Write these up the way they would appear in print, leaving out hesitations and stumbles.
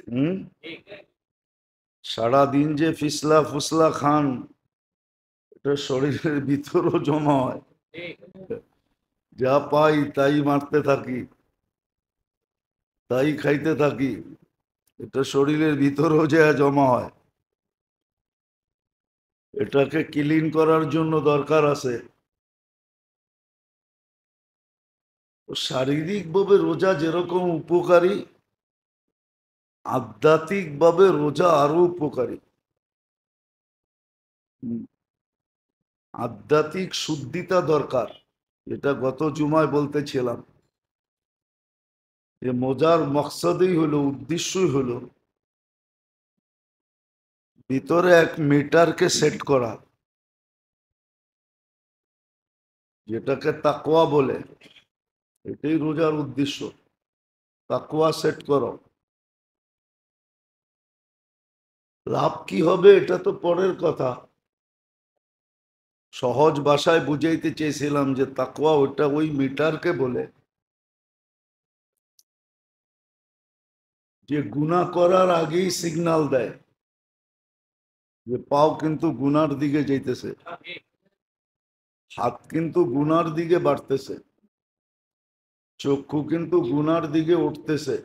হুম, সারাদিন যে ফিসলা ফুসলা খান, এটা শরীরের ভিতরও জমা হয়। যা পাই তাই মারতে থাকি, তাই খাইতে থাকি, এটা শরীরের ভিতরেও যা জমা হয়। এটাকে ক্লিন করার জন্য দরকার আছে। শারীরিক ভাবে রোজা যেরকম উপকারী, আধ্যাত্মিক ভাবে রোজা আরো উপকারী। হুম, আধ্যাত্মিক শুদ্ধিতা দরকার। এটা গত জুমায় বলতেছিলাম যে মজার মকসদই হলো, উদ্দেশ্যই হলো ভিতরে এক মিটারকে সেট করা, যেটাকে তাকওয়া বলে। এটাই রোজার উদ্দেশ্য। তাকওয়া সেট করো। লাভ কি হবে এটা তো পরের কথা। সহজ ভাষায় বুঝাইতে চেয়েছিলাম যে তাকওয়া ওটা ওই মিটারকে বলে যে গুনাহ করার আগেই সিগন্যাল দেয় যে পাও কিন্তু গুনার দিকে যাইতেছে, হাত কিন্তু গুনার দিকে বাড়তেছে, চক্ষু কিন্তু গুনার দিকে উঠতেছে,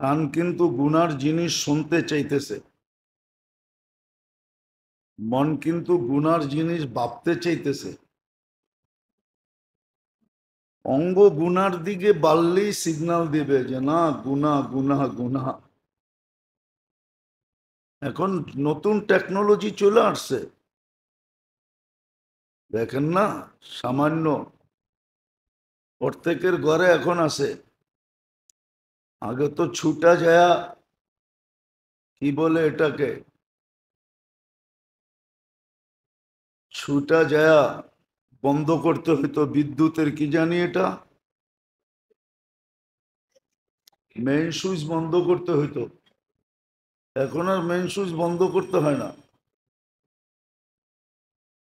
কান কিন্তু গুনার জিনিস শুনতে চাইতেছে, মন কিন্তু গুনার জিনিস ভাবতে চাইতেছে। অঙ্গ গুনার দিকে বাড়লেই সিগন্যাল দিবে যে না, গুনা গুনা গুনা। এখন নতুন টেকনোলজি চলে আসছে, দেখেন না, সামান্য প্রত্যেকের ঘরে এখন আছে। আগে তো ছুটা যায়, কি বলে এটাকে, ছুটা যায় বন্ধ করতে হইতো বিদ্যুতের, কি জানি এটা, মেইন সুইচ বন্ধ করতে হইতো। এখন আর মেইন সুইচ বন্ধ করতে হয় না।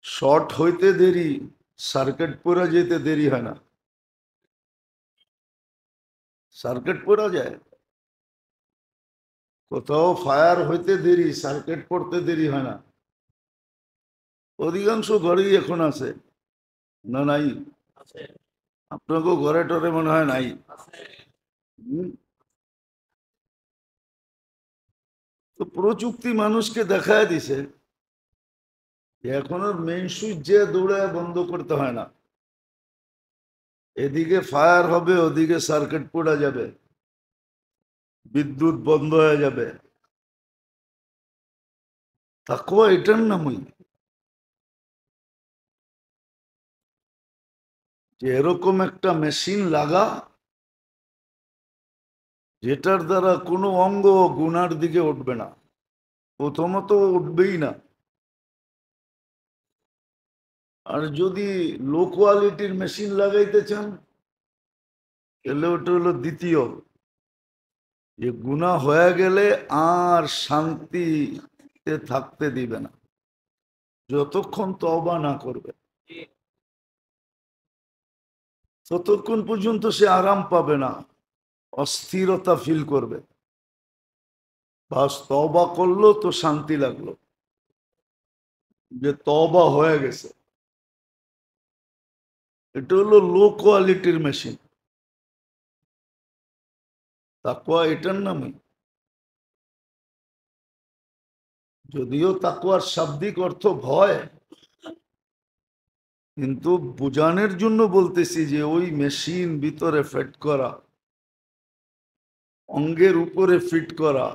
শর্ট হইতে দেরি, সার্কিট পড়া যেতে দেরি হয় না। সার্কিট পড়া যায়, কোথাও ফায়ার হইতে দেরি, সার্কিট পড়তে দেরি হয় না। অধিকাংশ ঘরেই এখন আছে, না নাই? আপনাকেও ঘরে টরে মনে হয় নাই? হুম, তো প্রযুক্তি মানুষকে দেখায় দিছে যে এখন আর মেইন সুইচ যে দৌড়ায় বন্ধ করতে হয় না। এদিকে ফায়ার হবে, ওদিকে সার্কিট পড়া যাবে, বিদ্যুৎ বন্ধ হয়ে যাবে। তাকওয়া এটার নামই যে এরকম একটা মেশিন লাগা যেটার দ্বারা কোনো অঙ্গ গুনার দিকে উঠবে না, প্রথমত উঠবেই না। আর যদি লো কোয়ালিটির মেশিন লাগাইতে চান, তাহলে ওটা হলো দ্বিতীয়, যে গুনাহ হয়ে গেলে আর শান্তিতে থাকতে দিবে না যতক্ষণ তওবা না করবে, ততক্ষণ পর্যন্ত সে আরাম পাবে না, অস্থিরতা ফিল করবে। বাস তওবা করলো তো শান্তি লাগলো যে তওবা হয়ে গেছে। এটা হলো লো কোয়ালিটির মেশিন। তাকওয়া এটার নামই। যদিও তাকওয়ার শাব্দিক অর্থ ভয়, কিন্তু বোঝানোর জন্য বলতেছি যে ওই মেশিন ভিতরে ফিট করা, অঙ্গের উপরে ফিট করা,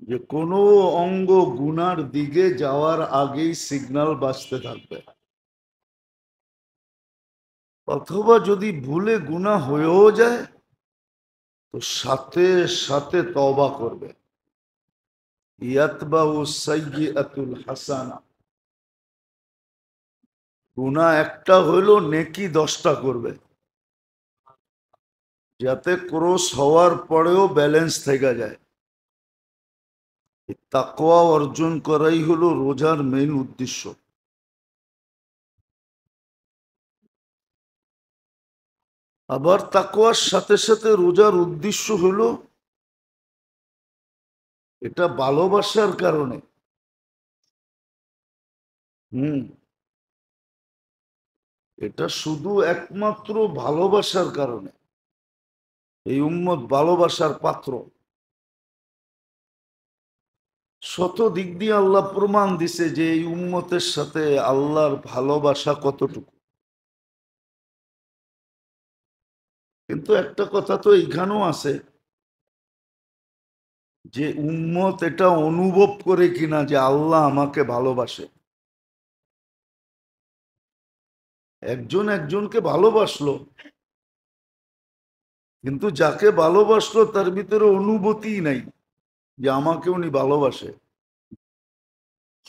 যে কোনো অঙ্গ গুনার দিকে যাওয়ার আগেই সিগন্যাল বাজতে থাকবে। অথবা যদি ভুলে গুনাহ হয়েও যায় তো সাথে সাথে তওবা করবে। ইয়াতবাউ সাইয়্যাতুল হাসানা, গুনাহ একটা হইলো নেকি 10টা করবে, যাতে ক্রস হওয়ার পরেও ব্যালেন্স থেকে যায়। তাকওয়া অর্জন করাই হলো রোজার মেইন উদ্দেশ্য। আবার তাকওয়ার সাথে সাথে রোজার উদ্দেশ্য হলো এটা ভালোবাসার কারণে। এটা শুধু একমাত্র ভালোবাসার কারণে। এই উম্মত ভালোবাসার পাত্র। শত দিক দিয়ে আল্লাহ প্রমাণ দিছে যে এই উম্মতের সাথে আল্লাহর ভালোবাসা কতটুকু। কিন্তু একটা কথা তো এইখানেও আছে যে উম্মত এটা অনুভব করে কিনা যে আল্লাহ আমাকে ভালোবাসে। একজন একজনকে ভালোবাসলো, কিন্তু যাকে ভালোবাসলো তার ভিতরে অনুভূতিই নাই যে আমাকে উনি ভালোবাসে।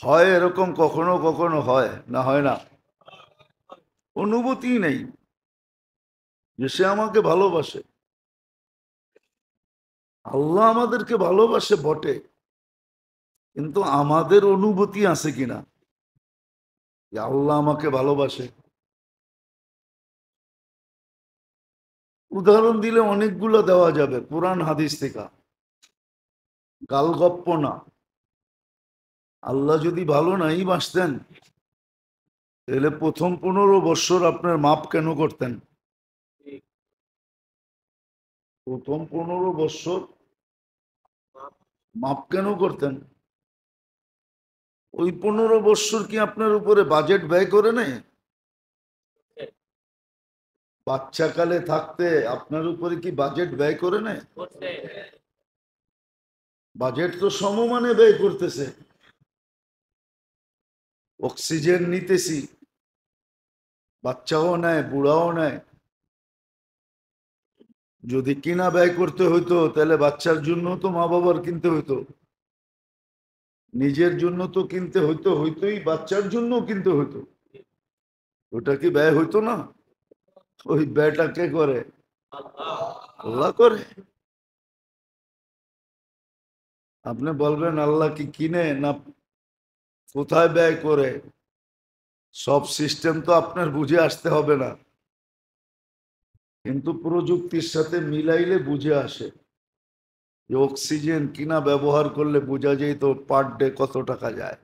হয় এরকম কখনো কখনো হয় না, হয় না? অনুভূতিই নেই যে সে আমাকে ভালোবাসে। আল্লাহ আমাদেরকে ভালোবাসে বটে, কিন্তু আমাদের অনুভূতি আছে কিনা যে আল্লাহ আমাকে ভালোবাসে? উদাহরণ দিলে অনেকগুলো দেওয়া যাবে কোরআন হাদিস থেকে, গালগপ্প না। আল্লাহ যদি ভালো নাই বাসতেন তাহলে প্রথম 15 বছর আপনার মাপ কেন করতেন? প্রথম 15 বছর মাপ কেন করতেন? ওই 15 বছর কি আপনার উপরে বাজেট ব্যয় করে নেই? বাচ্চাকালে থাকতে আপনার উপরে কি বাজেট ব্যয় করে নেয়? বাজেট তো সমমানে ব্যয় করতেছে। অক্সিজেন নিতেছি, বাচ্চাও নেয় বুড়াও নেয়। যদি কিনা ব্যয় করতে হইতো তাহলে বাচ্চার জন্য তো মা বাবার কিনতে হইতো, নিজের জন্য তো কিনতে হইতোই, বাচ্চার জন্য কিনতে হইতো। ওটা কি ব্যয় হইতো না? ওই ব্যয়টা কে করে? আল্লাহ করে। আপনি বলবেন আল্লাহ কি কিনে না কোথায় ব্যয় করে? সব সিস্টেম তো আপনার বুঝে আসতে হবে না, কিন্তু প্রযুক্তির সাথে মিলাইলে বুঝে আসে। যে অক্সিজেন কিনা ব্যবহার করলে বোঝা যায় তো পার ডে কত টাকা যায়।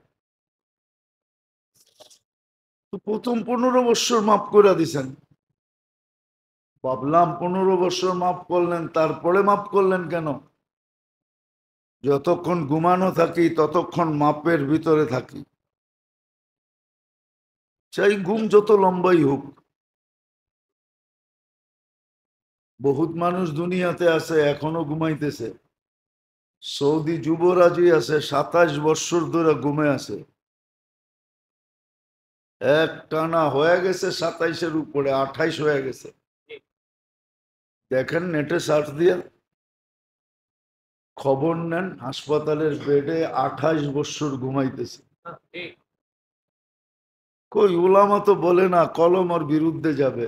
তো প্রথম 15 বছর মাফ করে দিছেন। ভাবলাম 15 বছর মাফ করলেন, তারপরে মাফ করলেন কেন? যতক্ষণ ঘুমানো থাকি ততক্ষণ মাপের ভিতরে থাকি, চাই ঘুম যত লম্বাই হোক। বহুত মানুষ দুনিয়াতে আছে এখনো ঘুমাইতেছে। সৌদি যুবরাজই আছে 27 বছর ধরে ঘুমে আছে, এক টানা হয়ে গেছে 27-এর উপরে, 28 হয়ে গেছে। দেখেন নেটে সার্চ দিয়া খবর নেন, হাসপাতালের বেডে 28 বছর ঘুমাইতেছে। কই উলামা তো বলে না কলম ওর বিরুদ্ধে যাবে।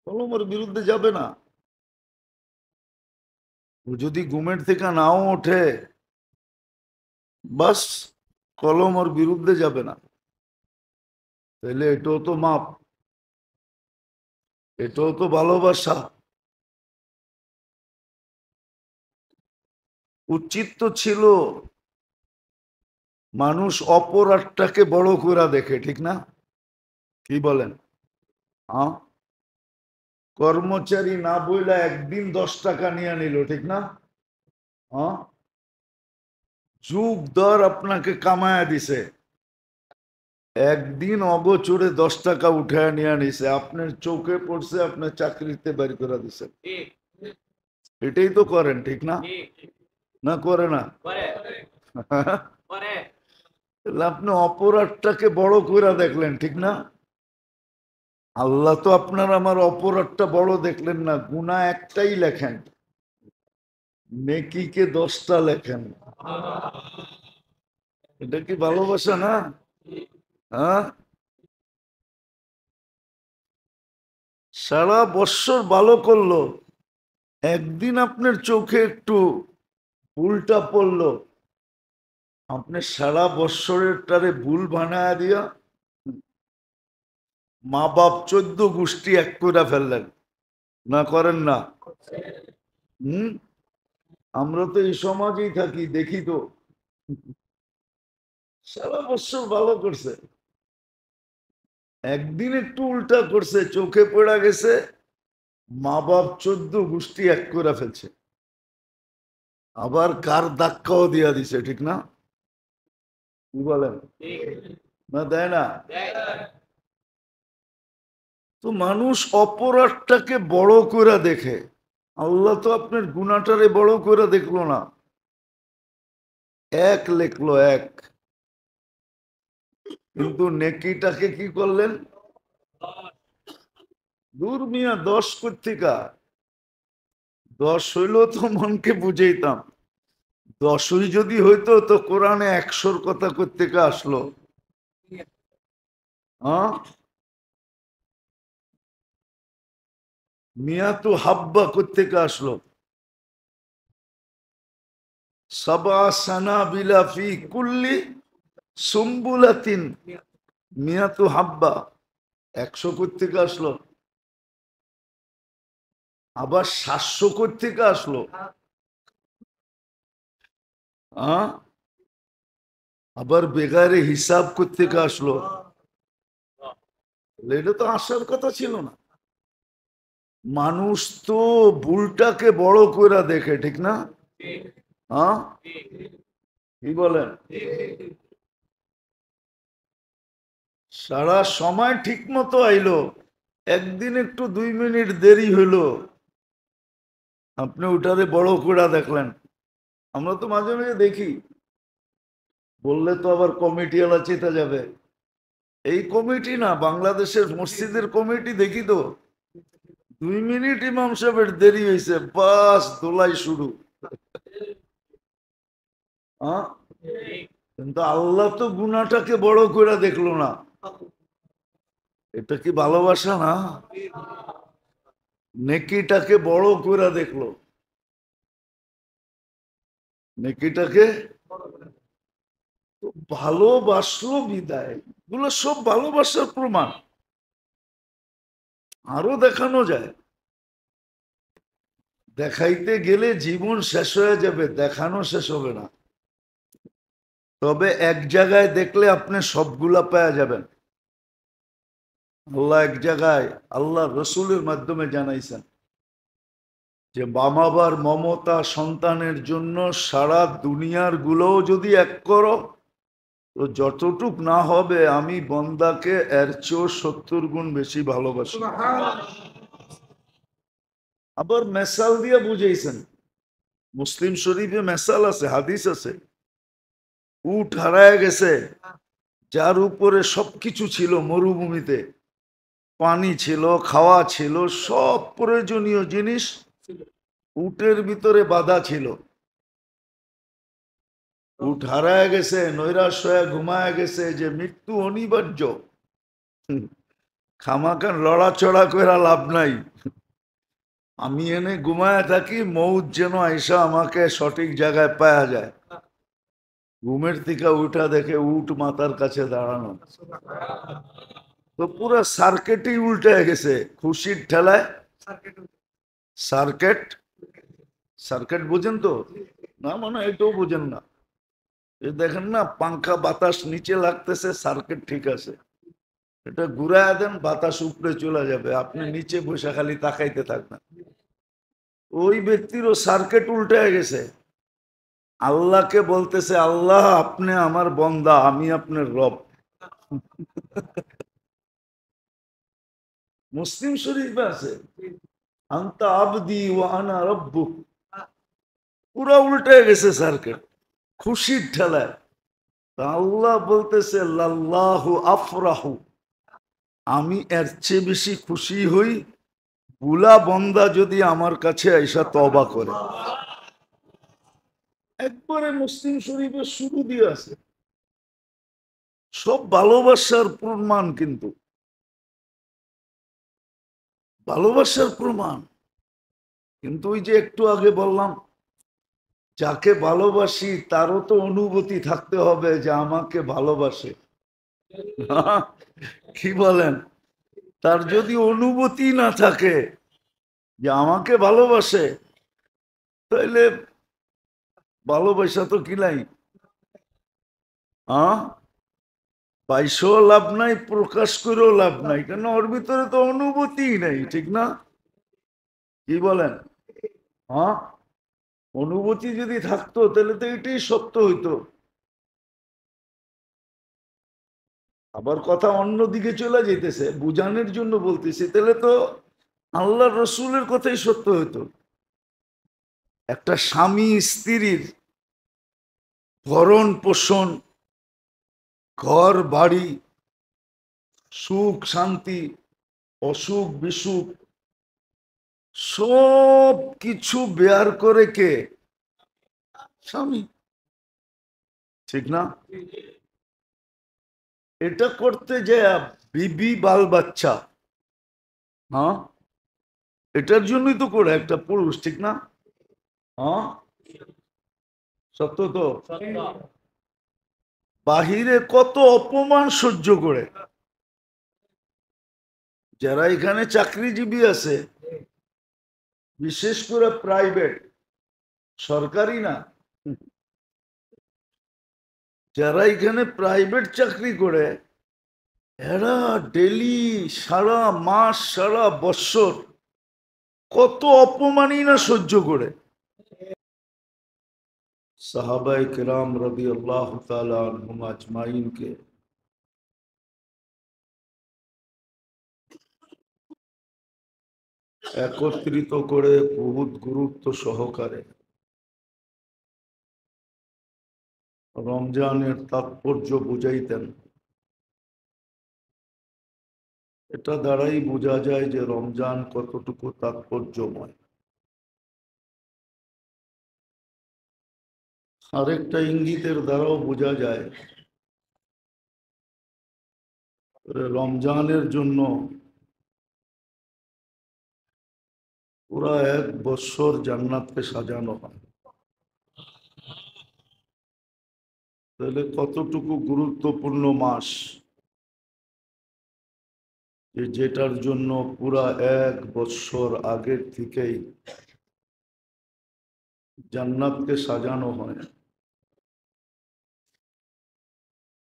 কলম ওর বিরুদ্ধে যাবে না। ও যদি ঘুমের থেকে নাও ওঠে, বাস কলম ওর বিরুদ্ধে যাবে না। তাহলে এটাও তো মাপ, এটাও তো ভালোবাসা। উচিত তো ছিল মানুষ অপরাধটাকে বড় করে দেখে, ঠিক না? কি বলেন? হ্যাঁ, কর্মচারী না বইলা একদিন 10 টাকা নিয়ে নিল, ঠিক না? হ্যাঁ, যুগ দর আপনাকে কামায়া দিছে, একদিন অগোচরে 10 টাকা উঠায় নিয়ে নিছে, আপনার চোখে পড়ছে, আপনার চাকরিতে বের করে দিছে। এটাই তো করেন, ঠিক না? না করে না? আপনি অপরাধটাকে বড় করে দেখলেন, ঠিক না? আল্লাহ তো আপনার আমার অপরাধটা বড় দেখলেন না, গুনাহ একটাই লেখেন, নেকিকে 10টা লেখেন। এটা কি ভালোবাসা না? হ্যাঁ, সারা বৎসর ভালো করলো, একদিন আপনার চোখে একটু ভুলটা পড়লো, আপনি সারা বৎসরের টারে ভুল বানায় দিয়া মা বাপ 14 গোষ্ঠী এক করে ফেললেন। না করেন না? হুম, আমরা তো এই সমাজেই থাকি, দেখি তো। সারা বছর ভালো করছে, একদিন একটু উল্টা করছে, চোখে পড়া গেছে, মা বাপ 14 গোষ্ঠী এক করে ফেলছে, আবার কার ধাক্কাও দিয়া দিছে, ঠিক না? কি বলেন? না দেয় না? তো মানুষ অপরাধটাকে বড় করে দেখে, আল্লাহ তো আপনার গুনাহটারে বড় করে দেখলো না, এক লেখলো এক, কিন্তু নেকিটাকে কি করলেন? দূর মিয়া, 10 কোত্থেকা? 10 হইলেও তো মনকে বুঝাইতাম, 10ই যদি হইতো তো কোরআনে 100-র কথা কোত্থেকা আসলো? হ্যাঁ, মিয়া তো হাব্বা কোত্থেকা আসলো? সাবা সানাবিলা ফি কুল্লি সুম্বুলাতিন মিয়াতু হাব্বা, 100 কোত্থেকে আসলো? আবার 700 কোত্থেকে আসলো? আবার বেগারে হিসাব কোত্থেকে আসলো? এটা তো আসার কথা ছিল না। মানুষ তো ভুলটাকে বড় করে দেখে, ঠিক না? হ্যাঁ, কি বলেন? সারা সময় ঠিক মতো আইলো, একদিন একটু 2 মিনিট দেরি হইলো, আপনি ওটারে বড় করে দেখলেন। আমরা তো মাঝে মাঝে দেখি, বললে তো আবার কমিটি ওলা চেতে যাবে, এই কমিটি না, বাংলাদেশের মসজিদের কমিটি দেখি তো, 2 মিনিট ইমাম সাহেবের দেরি হয়েছে, বাস দোলাই শুরু। হ্যাঁ, কিন্তু আল্লাহ তো গুনাহটাকে বড় করে দেখলো না, এটা কি ভালোবাসা না? নেকিটাকে বড় করে দেখলো, নেকিটাকে ভালোবাসলো বিদায়, এগুলো সব ভালোবাসার প্রমাণ। আরো দেখানো যায়, দেখাইতে গেলে জীবন শেষ হয়ে যাবে, দেখানো শেষ হবে না। তবে এক জায়গায় দেখলে আপনি সবগুলা পাওয়া যাবেন। আল্লাহ এক জায়গায় আল্লাহ রসুলের মাধ্যমে জানাইছেন যে বামাবার মমতা সন্তানের জন্য সারা দুনিয়ার গুলোও যদি এক করো তো যতটুক না হবে আমি বন্দাকে এর চেয়েও 70 গুণ বেশি ভালোবাসি। আবার মেসাল দিয়ে বুঝাইছেন, মুসলিম শরীফে মেসাল আছে, হাদিস আছে, উট হারায় গেছে, যার উপরে সবকিছু ছিল, মরুভূমিতে পানি ছিল, খাওয়া ছিল, সব প্রয়োজনীয় জিনিস উটের ভিতরে বাধা ছিল, উট হারায় গেছে, নৈরাশ হয়ে ঘুমায় গেছে যে মৃত্যু অনিবার্য, খামাখান লড়াচড়া করে লাভ নাই, আমি এনে ঘুমায় থাকি, মৌত যেন আইসা আমাকে সঠিক জায়গায় পাওয়া যায়। ঘুমের থেকে উঠা দেখে উট মাথার কাছে দাঁড়ানো, তো পুরো সার্কেটই উল্টে গেছে খুশির ঠেলায়। সার্কেট, সার্কেট বুঝেন তো? না মানে এটাও বুঝেন না, এই দেখেন না পাঙ্খা বাতাস নিচে লাগতেছে, সার্কিট ঠিক আছে, এটা ঘুরায় দেন বাতাস উপরে চলে যাবে, আপনি নিচে বসে খালি তাকাইতে থাকবেন। ওই ব্যক্তিরও সার্কিট উল্টে গেছে, আল্লাহকে বলতেছে আল্লাহ আপনি আমার বন্দা, আমি আপনার রব। মুসলিম শরীফে আছে আনতা আবদি ওয়া আনা রব্বুক, পুরা উল্টে গেছে সার্কিট খুশির ঠেলায়। আল্লাহ বলতেছে লাল্লাহু আফরাহু, আমি এর চেয়ে বেশি খুশি হই বুলা বন্দা যদি আমার কাছে আইসা তওবা করে। একবারে মুসলিম শরীফের শুরু দিয়ে আছে, সব ভালোবাসার প্রমাণ, কিন্তু ভালোবাসার প্রমাণ। কিন্তু ওই যে একটু আগে বললাম, যাকে ভালোবাসি তারও তো অনুভূতি থাকতে হবে যে আমাকে ভালোবাসে। কি বলেন? তার যদি অনুভূতি না থাকে যে আমাকে ভালোবাসে, তাইলে ভালোবাসা তো কি নাই, হ্যাঁ? পয়সাও লাভ নাই, প্রকাশ করেও লাভ নাই, কেন ওর ভিতরে তো অনুভূতিই নেই, ঠিক না? কি বলেন? হ্যাঁ, অনুভূতি যদি থাকতো তাহলে তো এটাই সত্য হইতো। আবার কথা অন্যদিকে চলে যেতেছে, বুঝানোর জন্য বলতেছে, তাহলে তো আল্লাহ রসুলের কথাই সত্য হইতো। একটা স্বামী স্ত্রীর ভরণ পোষণ, ঘর বাড়ি, সুখ শান্তি, অসুখ বিসুখ, সব কিছু বেয়ার করে কে? স্বামী, ঠিক না? এটা করতে যে বিবি বাল বাচ্চা, হ্যাঁ, এটার জন্যই তো করে একটা পুরুষ, ঠিক না? হ্যাঁ, সত্য তো। বাহিরে কত অপমান সহ্য করে, যারা এখানে চাকরিজীবী আছে, বিশেষ করে প্রাইভেট, সরকারি না, যারা এখানে প্রাইভেট চাকরি করে, এরা ডেলি, সারা মাস, সারা বৎসর কত অপমানই না সহ্য করে। সাহাবায়ে কেরাম রাদিয়াল্লাহু তাআলা আনহুম আজমাইনকে একত্রিত করে বহুত গুরুত্ব সহকারে রমজানের তাৎপর্য বুঝাইতেন। এটা দ্বারাই বোঝা যায় যে রমজান কতটুকু তাৎপর্যময়। আরেকটা ইঙ্গিতের দ্বারাও বোঝা যায়, রমজানের জন্য পুরা 1 বৎসর জান্নাতকে সাজানো হয়। তাহলে কতটুকু গুরুত্বপূর্ণ মাস, যেটার জন্য পুরা 1 বৎসর আগের থেকেই জান্নাতকে সাজানো হয়।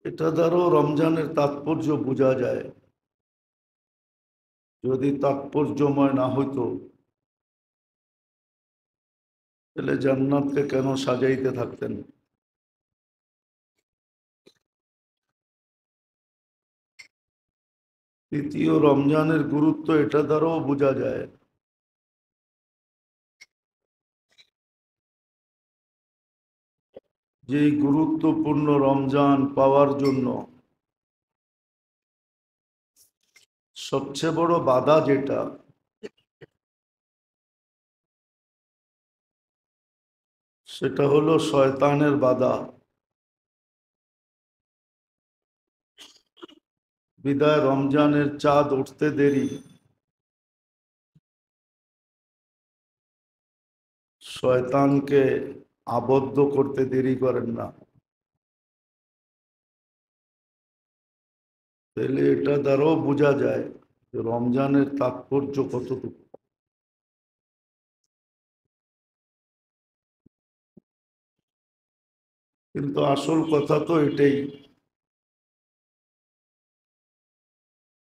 এটা দ্বারাও রমজানের তাৎপর্য বোঝা যায়। যদি তাৎপর্যময় না হইতো, তাহলে জান্নাতকে কেন সাজাইতে থাকতেন? তৃতীয়, রমজানের গুরুত্ব এটা দ্বারাও বোঝা যায়, যে এই গুরুত্বপূর্ণ রমজান পাওয়ার জন্য সবচেয়ে বড় বাধা যেটা, সেটা হলো শয়তানের বাধা। বিদায় রমজানের চাঁদ উঠতে দেরি, শয়তানকে আবদ্ধ করতে দেরি করেন না। তাহলে এটা দ্বারাও বোঝা যায় যে রমজানের তাৎপর্য কতটুকু। কিন্তু আসল কথা তো এটাই,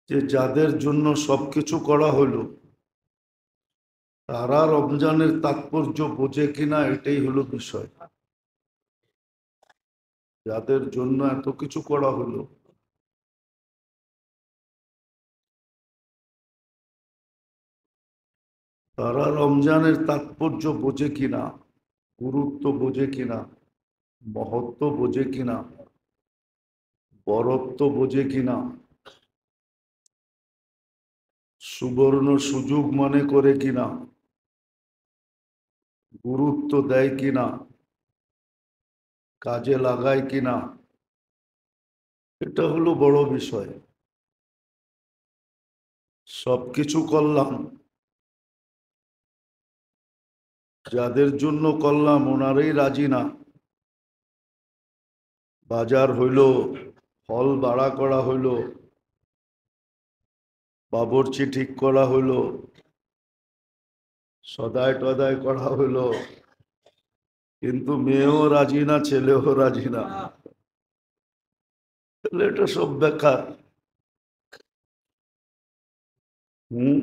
যে যাদের জন্য সবকিছু করা হলো, তারা রমজানের তাৎপর্য বোঝে কিনা, এটাই হলো বিষয়। যাদের জন্য এত কিছু করা হলো, তারা রমজানের তাৎপর্য বোঝে কিনা, গুরুত্ব বোঝে কিনা, মহত্ব বোঝে কিনা, বরত্ব বোঝে কিনা, সুবর্ণ সুযোগ মনে করে কিনা, গুরুত্ব দেয় কিনা, কাজে লাগায় কিনা, এটা হলো বড় বিষয়। সবকিছু করলাম, যাদের জন্য করলাম ওনারাই রাজি না। বাজার হইল, ফল বাড়া করা হইল, বাবুর্চি ঠিক করা হইল, সদাই টদাই করা হলো, কিন্তু মেয়েও রাজি না, ছেলেও রাজি না। তাহলে এটা সব বেকার। হুম,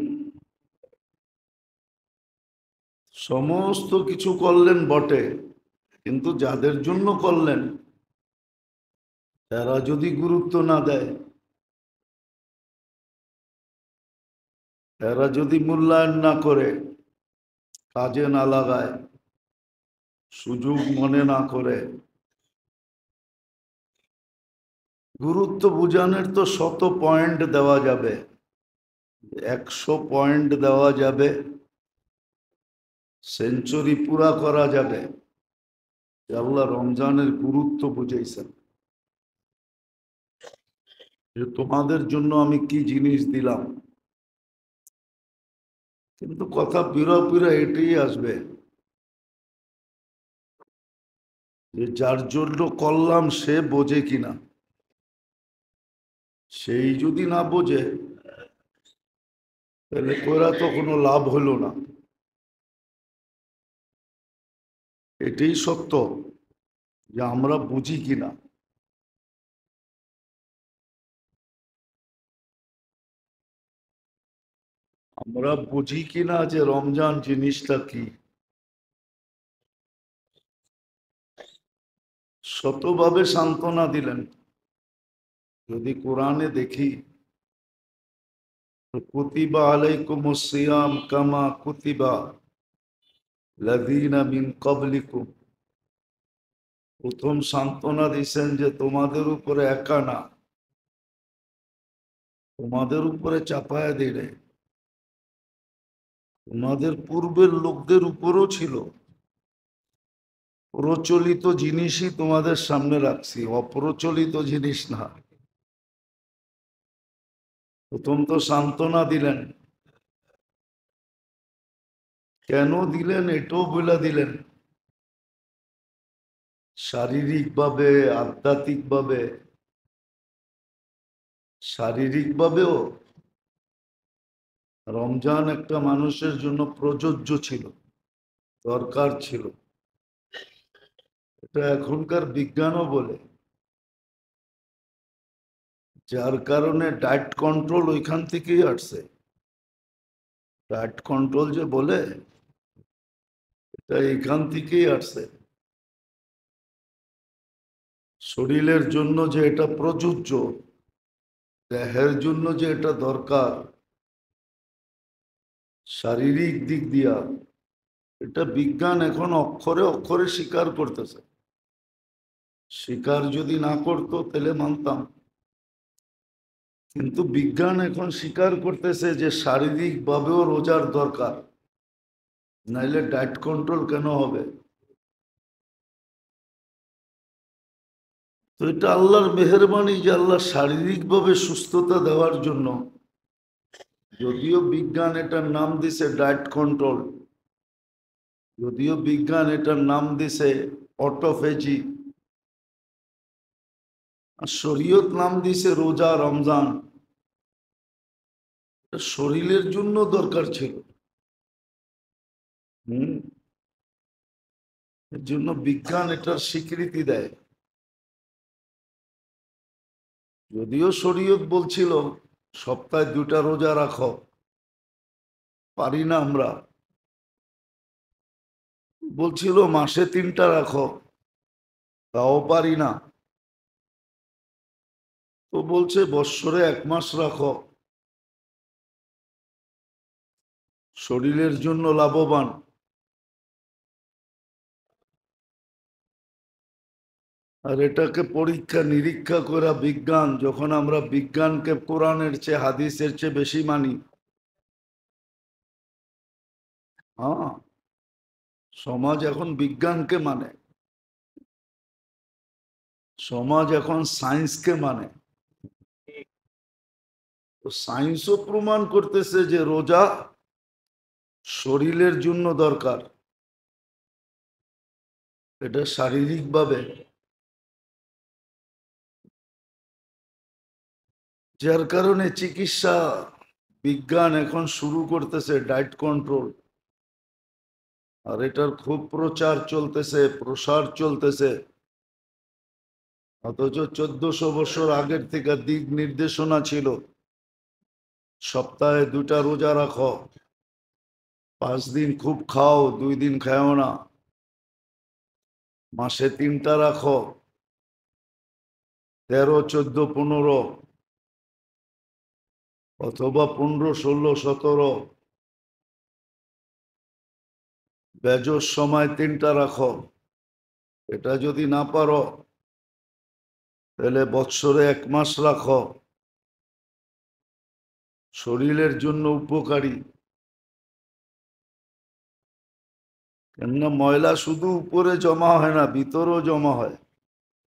সমস্ত কিছু করলেন বটে, কিন্তু যাদের জন্য করলেন তারা যদি গুরুত্ব না দেয়, এরা যদি মূল্যায়ন না করে, কাজে না লাগায়, সুযোগ মনে না করে, গুরুত্ব বুঝানোর তো শত পয়েন্ট দেওয়া যাবে, 100 পয়েন্ট দেওয়া যাবে, সেঞ্চুরি পুরা করা যাবে। আল্লাহ রমজানের গুরুত্ব বুঝাইছেন যে তোমাদের জন্য আমি কি জিনিস দিলাম। কিন্তু কথা পিরা পিরা এটাই আসবে যে যার জন্য করলাম সে বোঝে কিনা। সেই যদি না বোঝে তাহলে কইরা তো কোনো লাভ হলো না। এটাই সত্য যে আমরা বুঝি কিনা। আমরা বুঝি কিনা যে রমজান জিনিসটা কি। শতভাবে সান্ত্বনা দিলেন। যদি কোরআনে দেখি, কুতিবা আলাইকুমুস সিয়াম কামা কুতিবা লাযীনা মিন ক্বাবলিকুম, প্রথম সান্ত্বনা দিয়েছেন যে তোমাদের উপরে একা না, তোমাদের উপরে চাপায়া দিলে তোমাদের পূর্বের লোকদের উপরও ছিল। প্রচলিত জিনিসই তোমাদের সামনে রাখছি, অপ্রচলিত জিনিস না। প্রথম তো সান্ত্বনা দিলেন, কেন দিলেন এটাও বলে দিলেন। শারীরিকভাবে, আধ্যাত্মিকভাবে, শারীরিকভাবেও রমজান একটা মানুষের জন্য প্রযোজ্য ছিল, দরকার ছিল। এটা এখনকার বিজ্ঞানও বলে, যার কারণে ডায়েট কন্ট্রোল ওইখান থেকেই আসছে। ডায়েট কন্ট্রোল যে বলে, এটা এখান থেকেই আসছে। শরীরের জন্য যে এটা প্রযোজ্য, দেহের জন্য যে এটা দরকার, শারীরিক দিক দিয়া, এটা বিজ্ঞান এখন অক্ষরে অক্ষরে স্বীকার করতেছে। স্বীকার যদি না করতো তাহলে মানতাম, কিন্তু বিজ্ঞান এখন স্বীকার করতেছে যে শারীরিক ভাবেও রোজার দরকার, নাইলে ডায়েট কন্ট্রোল কেন হবে। তো এটা আল্লাহর মেহেরবানি যে আল্লাহ শারীরিকভাবে সুস্থতা দেওয়ার জন্য, যদিও বিজ্ঞান এটার নাম দিছে ডায়েট কন্ট্রোল, যদিও বিজ্ঞান এটার নাম দিছে অটোফেজি, আর শরীয়ত নাম দিছে রোজা রমজান, শরীরের জন্য দরকার ছিল। হম, এর জন্য বিজ্ঞান এটার স্বীকৃতি দেয়। যদিও শরীয়ত বলছিল সপ্তাহে 2টা রোজা রাখো, পারি না আমরা। বলছিল মাসে 3টা রাখো, তাও পারি না। তো বলছে বৎসরে 1 মাস রাখো, শরীরের জন্য লাভবান। আর এটাকে পরীক্ষা নিরীক্ষা করা বিজ্ঞান, যখন আমরা বিজ্ঞানকে কোরআনের চেয়ে হাদিসের চেয়ে বেশি মানি, হ্যাঁ, সমাজ এখন বিজ্ঞানকে মানে, সমাজ এখন সায়েন্সকে মানে। তো সায়েন্সও প্রমাণ করতেছে যে রোজা শরীরের জন্য দরকার, এটা শারীরিকভাবে। যার কারণে চিকিৎসা বিজ্ঞান এখন শুরু করতেছে ডায়েট কন্ট্রোল। আর এটার খুব প্রচার চলতেছে, প্রসার চলতেছে, অথচ 1400 বছর আগের থেকে দিক নির্দেশনা ছিল সপ্তাহে 2টা রোজা রাখো, 5 দিন খুব খাও, 2 দিন খাও না, মাসে 3টা রাখো, 13, 14, 15, অথবা 15, 16, 17, বেজোর সময় 3টা রাখো। এটা যদি না পারো তাহলে বৎসরে 1 মাস রাখো, শরীরের জন্য উপকারী। কেননা ময়লা শুধু উপরে জমা হয় না, ভিতরেও জমা হয়।